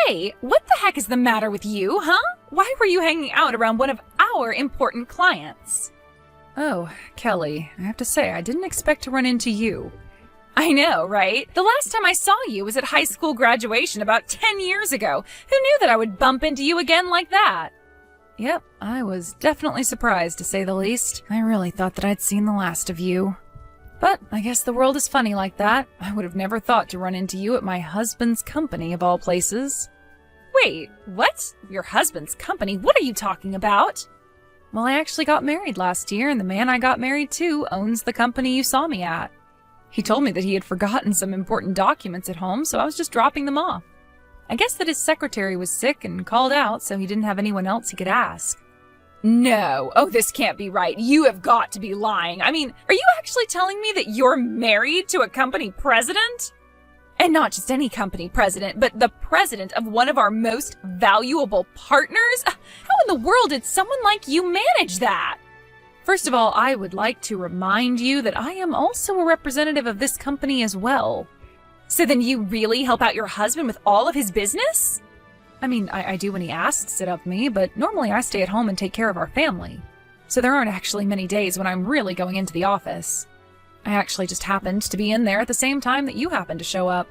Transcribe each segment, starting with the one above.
Hey, what the heck is the matter with you, huh? Why were you hanging out around one of our important clients? Oh, Kelly, I have to say, I didn't expect to run into you. I know, right? The last time I saw you was at high school graduation about 10 years ago. Who knew that I would bump into you again like that? Yep, I was definitely surprised, to say the least. I really thought that I'd seen the last of you. But I guess the world is funny like that. I would have never thought to run into you at my husband's company, of all places. Wait, what? Your husband's company? What are you talking about? Well, I actually got married last year, and the man I got married to owns the company you saw me at. He told me that he had forgotten some important documents at home, so I was just dropping them off. I guess that his secretary was sick and called out, so he didn't have anyone else he could ask. No. Oh, this can't be right. You have got to be lying. I mean, are you actually telling me that you're married to a company president? And not just any company president, but the president of one of our most valuable partners? How in the world did someone like you manage that? First of all, I would like to remind you that I am also a representative of this company as well. So then you really help out your husband with all of his business? I mean, I do when he asks it of me, but normally I stay at home and take care of our family. So there aren't actually many days when I'm really going into the office. I actually just happened to be in there at the same time that you happened to show up.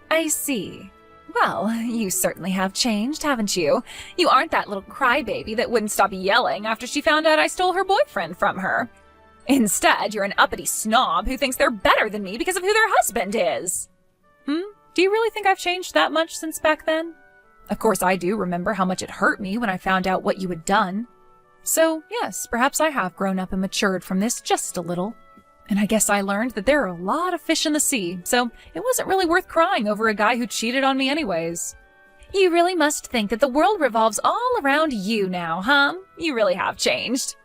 I see. Well, you certainly have changed, haven't you? You aren't that little crybaby that wouldn't stop yelling after she found out I stole her boyfriend from her. Instead, you're an uppity snob who thinks they're better than me because of who their husband is. Do you really think I've changed that much since back then? Of course, I do remember how much it hurt me when I found out what you had done. So, yes, perhaps I have grown up and matured from this just a little. And I guess I learned that there are a lot of fish in the sea, so it wasn't really worth crying over a guy who cheated on me anyways. You really must think that the world revolves all around you now, huh? You really have changed.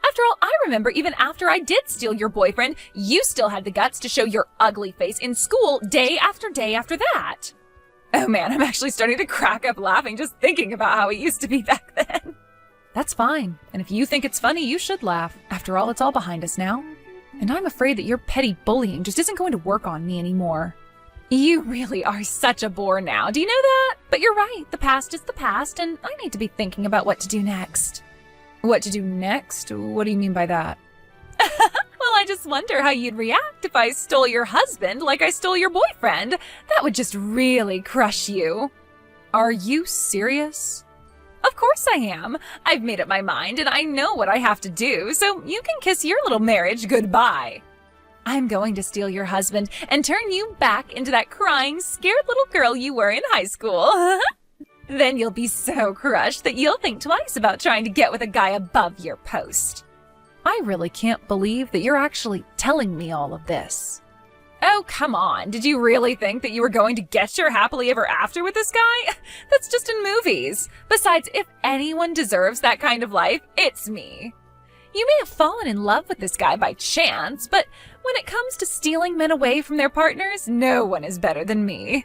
After all, I remember even after I did steal your boyfriend, you still had the guts to show your ugly face in school day after that. Oh man, I'm actually starting to crack up laughing just thinking about how it used to be back then. That's fine, and if you think it's funny, you should laugh. After all, it's all behind us now. And I'm afraid that your petty bullying just isn't going to work on me anymore. You really are such a bore now, do you know that? But you're right, the past is the past, and I need to be thinking about what to do next. What to do next? What do you mean by that? Well, I just wonder how you'd react if I stole your husband like I stole your boyfriend. That would just really crush you. Are you serious? Of course I am. I've made up my mind and I know what I have to do, so you can kiss your little marriage goodbye. I'm going to steal your husband and turn you back into that crying, scared little girl you were in high school. Then you'll be so crushed that you'll think twice about trying to get with a guy above your post. I really can't believe that you're actually telling me all of this. Oh, come on. Did you really think that you were going to get your happily ever after with this guy? That's just in movies. Besides, if anyone deserves that kind of life, it's me. You may have fallen in love with this guy by chance, but when it comes to stealing men away from their partners, no one is better than me.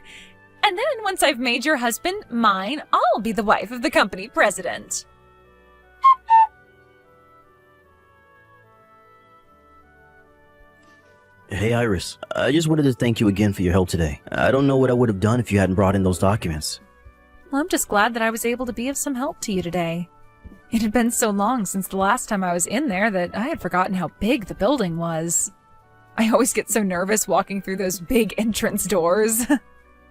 And then once I've made your husband mine, I'll be the wife of the company president. Hey Iris, I just wanted to thank you again for your help today. I don't know what I would have done if you hadn't brought in those documents. Well, I'm just glad that I was able to be of some help to you today. It had been so long since the last time I was in there that I had forgotten how big the building was. I always get so nervous walking through those big entrance doors.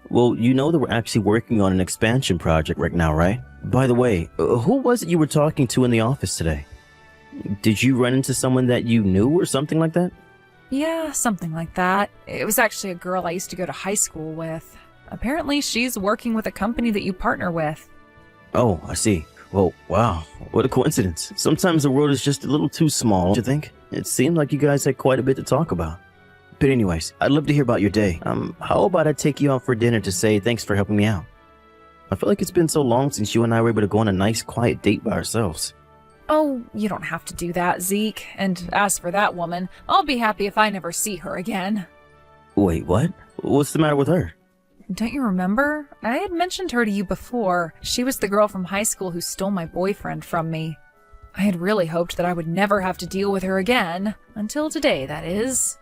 Well, you know that we're actually working on an expansion project right now, right? By the way, who was it you were talking to in the office today? Did you run into someone that you knew or something like that? Yeah, something like that. It was actually a girl I used to go to high school with. Apparently, she's working with a company that you partner with. Oh, I see. Well, wow, what a coincidence. Sometimes the world is just a little too small, don't you think? It seemed like you guys had quite a bit to talk about. But anyways, I'd love to hear about your day. How about I take you out for dinner to say thanks for helping me out? I feel like it's been so long since you and I were able to go on a nice, quiet date by ourselves. Oh, you don't have to do that, Zeke. And as for that woman, I'll be happy if I never see her again. Wait, what? What's the matter with her? Don't you remember? I had mentioned her to you before. She was the girl from high school who stole my boyfriend from me. I had really hoped that I would never have to deal with her again. Until today, that is.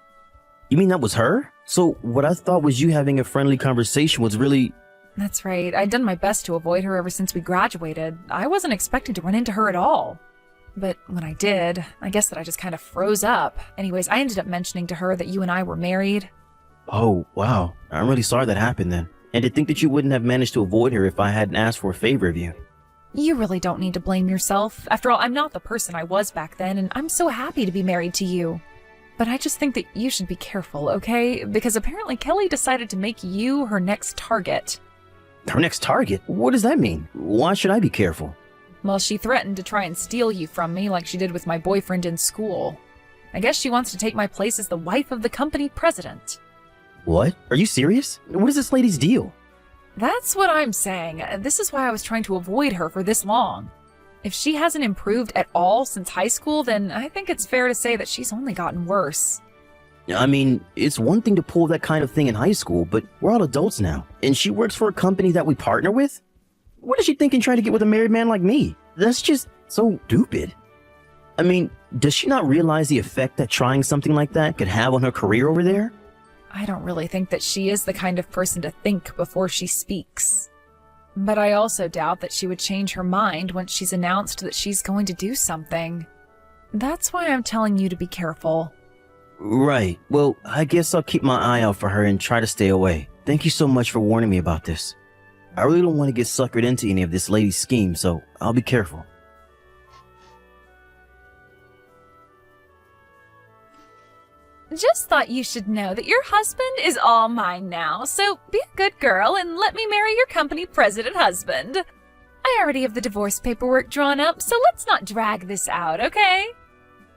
You mean that was her? So what I thought was you having a friendly conversation was really... That's right. I'd done my best to avoid her ever since we graduated. I wasn't expecting to run into her at all. But when I did, I guess that I just kind of froze up. Anyways, I ended up mentioning to her that you and I were married. Oh, wow. I'm really sorry that happened then. And to think that you wouldn't have managed to avoid her if I hadn't asked for a favor of you. You really don't need to blame yourself. After all, I'm not the person I was back then, and I'm so happy to be married to you. But I just think that you should be careful, okay? Because apparently Kelly decided to make you her next target. Her next target? What does that mean? Why should I be careful? Well, she threatened to try and steal you from me like she did with my boyfriend in school. I guess she wants to take my place as the wife of the company president. What? Are you serious? What is this lady's deal? That's what I'm saying. This is why I was trying to avoid her for this long. If she hasn't improved at all since high school, then I think it's fair to say that she's only gotten worse. I mean, it's one thing to pull that kind of thing in high school, but we're all adults now, and she works for a company that we partner with? What does she think in trying to get with a married man like me? That's just so stupid. I mean, does she not realize the effect that trying something like that could have on her career over there? I don't really think that she is the kind of person to think before she speaks. But I also doubt that she would change her mind once she's announced that she's going to do something. That's why I'm telling you to be careful. Right. Well, I guess I'll keep my eye out for her and try to stay away. Thank you so much for warning me about this. I really don't want to get suckered into any of this lady's scheme, so I'll be careful. Just thought you should know that your husband is all mine now, so be a good girl and let me marry your company president husband. I already have the divorce paperwork drawn up, so let's not drag this out, okay?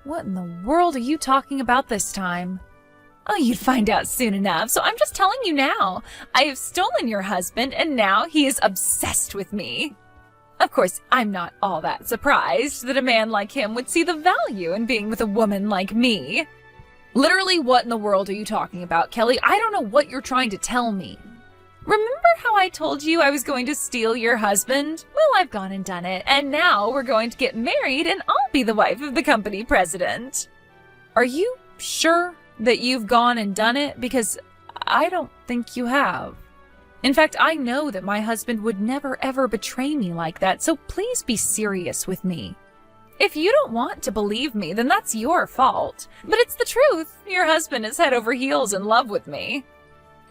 What in the world are you talking about this time? Oh, you'd find out soon enough, so I'm just telling you now. I have stolen your husband, and now he is obsessed with me. Of course, I'm not all that surprised that a man like him would see the value in being with a woman like me. Literally, what in the world are you talking about, Kelly? I don't know what you're trying to tell me. Remember how I told you I was going to steal your husband? Well, I've gone and done it, and now we're going to get married and I'll be the wife of the company president. Are you sure that you've gone and done it? Because I don't think you have. In fact, I know that my husband would never ever betray me like that, so please be serious with me. If you don't want to believe me, then that's your fault. But it's the truth. Your husband is head over heels in love with me.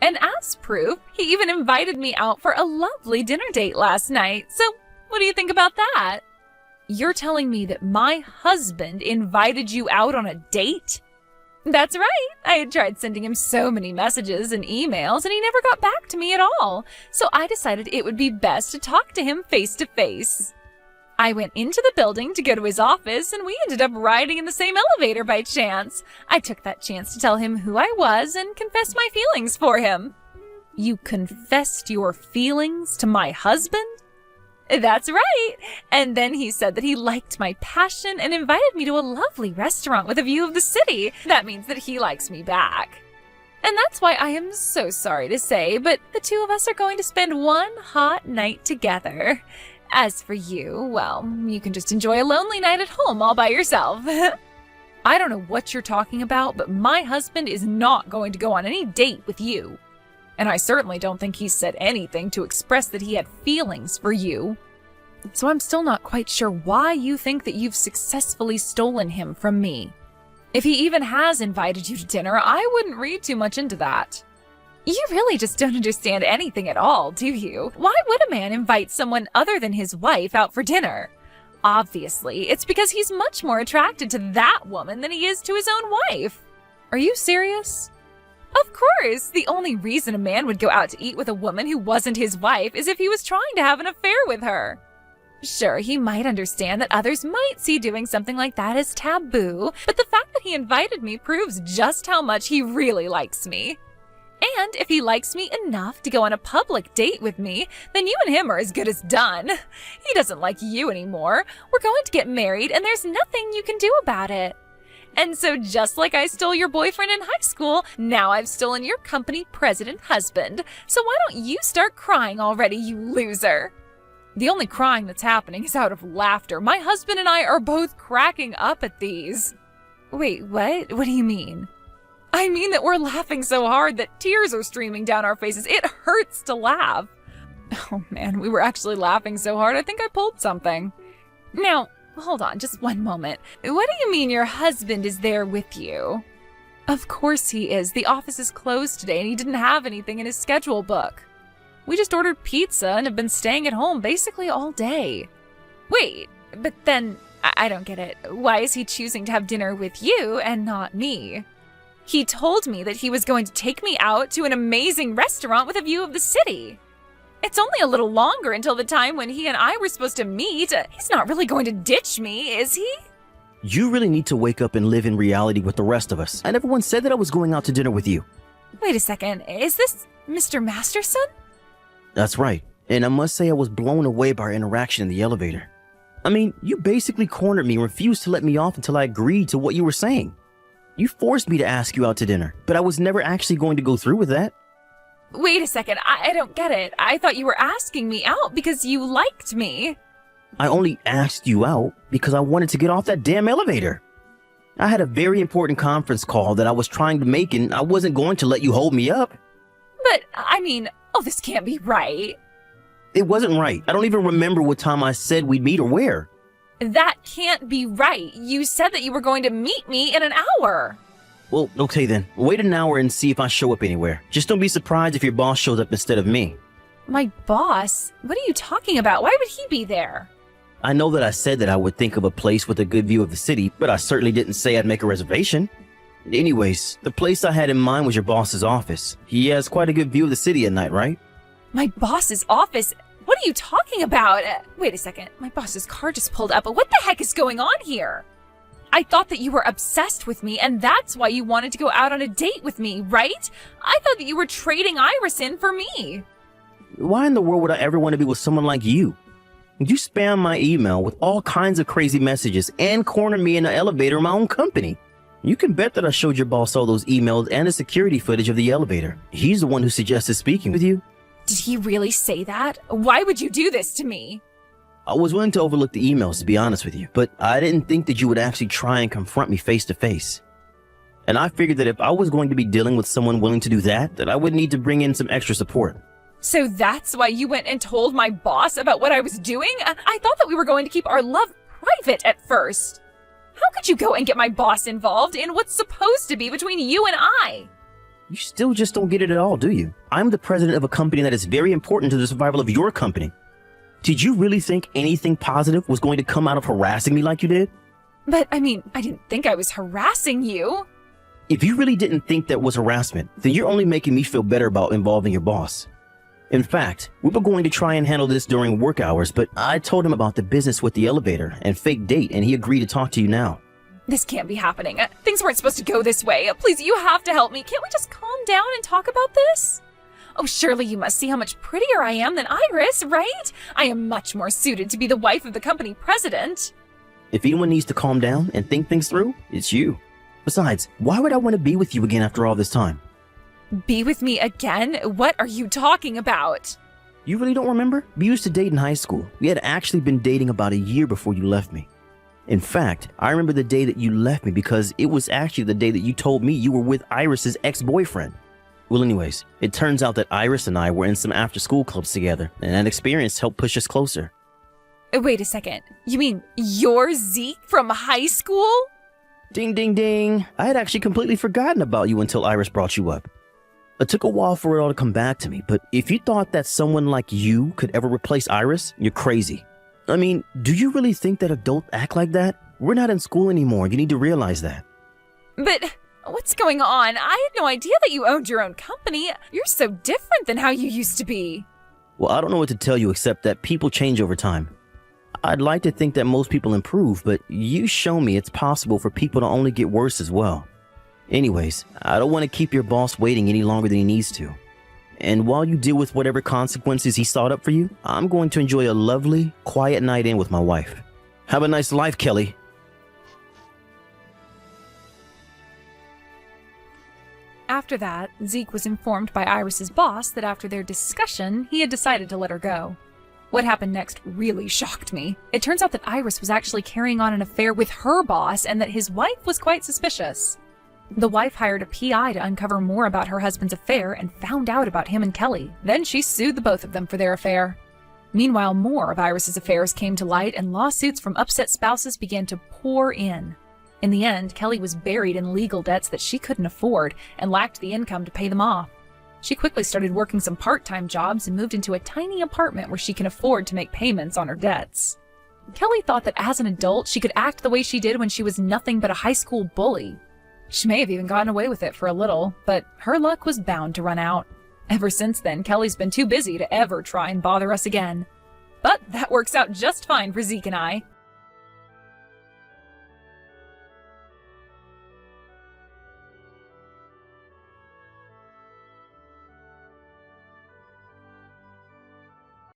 And as proof, he even invited me out for a lovely dinner date last night. So what do you think about that? You're telling me that my husband invited you out on a date? That's right. I had tried sending him so many messages and emails, and he never got back to me at all. So I decided it would be best to talk to him face to face. I went into the building to go to his office, and we ended up riding in the same elevator by chance. I took that chance to tell him who I was and confess my feelings for him. You confessed your feelings to my husband? That's right. And then he said that he liked my passion and invited me to a lovely restaurant with a view of the city. That means that he likes me back. And that's why I am so sorry to say, but the two of us are going to spend one hot night together. As for you, well, you can just enjoy a lonely night at home all by yourself. I don't know what you're talking about, but my husband is not going to go on any date with you. And I certainly don't think he's said anything to express that he had feelings for you. So I'm still not quite sure why you think that you've successfully stolen him from me. If he even has invited you to dinner, I wouldn't read too much into that. You really just don't understand anything at all, do you? Why would a man invite someone other than his wife out for dinner? Obviously, it's because he's much more attracted to that woman than he is to his own wife. Are you serious? Of course, the only reason a man would go out to eat with a woman who wasn't his wife is if he was trying to have an affair with her. Sure, he might understand that others might see doing something like that as taboo, but the fact that he invited me proves just how much he really likes me. And if he likes me enough to go on a public date with me, then you and him are as good as done. He doesn't like you anymore. We're going to get married, and there's nothing you can do about it. And so just like I stole your boyfriend in high school, now I've stolen your company president husband. So why don't you start crying already, you loser? The only crying that's happening is out of laughter. My husband and I are both cracking up at these. Wait, what? What do you mean? I mean that we're laughing so hard that tears are streaming down our faces. It hurts to laugh. Oh man, we were actually laughing so hard I think I pulled something. Now, hold on just one moment. What do you mean your husband is there with you? Of course he is. The office is closed today and he didn't have anything in his schedule book. We just ordered pizza and have been staying at home basically all day. Wait, but then, I don't get it. Why is he choosing to have dinner with you and not me? He told me that he was going to take me out to an amazing restaurant with a view of the city. It's only a little longer until the time when he and I were supposed to meet. He's not really going to ditch me, is he? You really need to wake up and live in reality with the rest of us. I never once said that I was going out to dinner with you. Wait a second, is this Mr. Masterson? That's right. And I must say I was blown away by our interaction in the elevator. I mean, you basically cornered me and refused to let me off until I agreed to what you were saying. You forced me to ask you out to dinner, but I was never actually going to go through with that. Wait a second, I don't get it. I thought you were asking me out because you liked me. I only asked you out because I wanted to get off that damn elevator. I had a very important conference call that I was trying to make and I wasn't going to let you hold me up. But, I mean, oh, this can't be right. It wasn't right. I don't even remember what time I said we'd meet or where. That can't be right. You said that you were going to meet me in an hour. Well, okay then. Wait an hour and see if I show up anywhere. Just don't be surprised if your boss shows up instead of me. My boss? What are you talking about? Why would he be there? I know that I said that I would think of a place with a good view of the city, but I certainly didn't say I'd make a reservation. Anyways, the place I had in mind was your boss's office. He has quite a good view of the city at night, right? My boss's office? What are you talking about? Wait a second. My boss's car just pulled up. What the heck is going on here? I thought that you were obsessed with me, and that's why you wanted to go out on a date with me, right? I thought that you were trading Iris in for me. Why in the world would I ever want to be with someone like you? You spam my email with all kinds of crazy messages and corner me in the elevator in my own company. You can bet that I showed your boss all those emails and the security footage of the elevator. He's the one who suggested speaking with you. Did he really say that? Why would you do this to me? I was willing to overlook the emails, to be honest with you, but I didn't think that you would actually try and confront me face to face. And I figured that if I was going to be dealing with someone willing to do that I would need to bring in some extra support. So that's why you went and told my boss about what I was doing? I thought that we were going to keep our love private at first. How could you go and get my boss involved in what's supposed to be between you and I? You still just don't get it at all, do you? I'm the president of a company that is very important to the survival of your company. Did you really think anything positive was going to come out of harassing me like you did? But, I mean, I didn't think I was harassing you. If you really didn't think that was harassment, then you're only making me feel better about involving your boss. In fact, we were going to try and handle this during work hours, but I told him about the business with the elevator and fake date, and he agreed to talk to you now. This can't be happening. Things weren't supposed to go this way. Please, you have to help me. Can't we just calm down and talk about this? Oh, surely you must see how much prettier I am than Iris, right? I am much more suited to be the wife of the company president. If anyone needs to calm down and think things through, it's you. Besides, why would I want to be with you again after all this time? Be with me again? What are you talking about? You really don't remember? We used to date in high school. We had actually been dating about a year before you left me. In fact, I remember the day that you left me because it was actually the day that you told me you were with Iris's ex-boyfriend. Well, anyways, it turns out that Iris and I were in some after-school clubs together, and that experience helped push us closer. Wait a second. You mean you're Zeke from high school? Ding, ding, ding. I had actually completely forgotten about you until Iris brought you up. It took a while for it all to come back to me, but if you thought that someone like you could ever replace Iris, you're crazy. I mean, do you really think that adults act like that? We're not in school anymore. You need to realize that. But what's going on? I had no idea that you owned your own company. You're so different than how you used to be. Well, I don't know what to tell you except that people change over time. I'd like to think that most people improve, but you show me it's possible for people to only get worse as well. Anyways, I don't want to keep your boss waiting any longer than he needs to. And while you deal with whatever consequences he sought up for you, I'm going to enjoy a lovely, quiet night in with my wife. Have a nice life, Kelly. After that, Zeke was informed by Iris's boss that after their discussion, he had decided to let her go. What happened next really shocked me. It turns out that Iris was actually carrying on an affair with her boss and that his wife was quite suspicious. The wife hired a PI to uncover more about her husband's affair and found out about him and Kelly. Then she sued the both of them for their affair. Meanwhile, more of Iris's affairs came to light and lawsuits from upset spouses began to pour in. In the end, Kelly was buried in legal debts that she couldn't afford and lacked the income to pay them off. She quickly started working some part-time jobs and moved into a tiny apartment where she can afford to make payments on her debts. Kelly thought that as an adult, she could act the way she did when she was nothing but a high school bully. She may have even gotten away with it for a little, but her luck was bound to run out. Ever since then, Kelly's been too busy to ever try and bother us again. But that works out just fine for Zeke and I.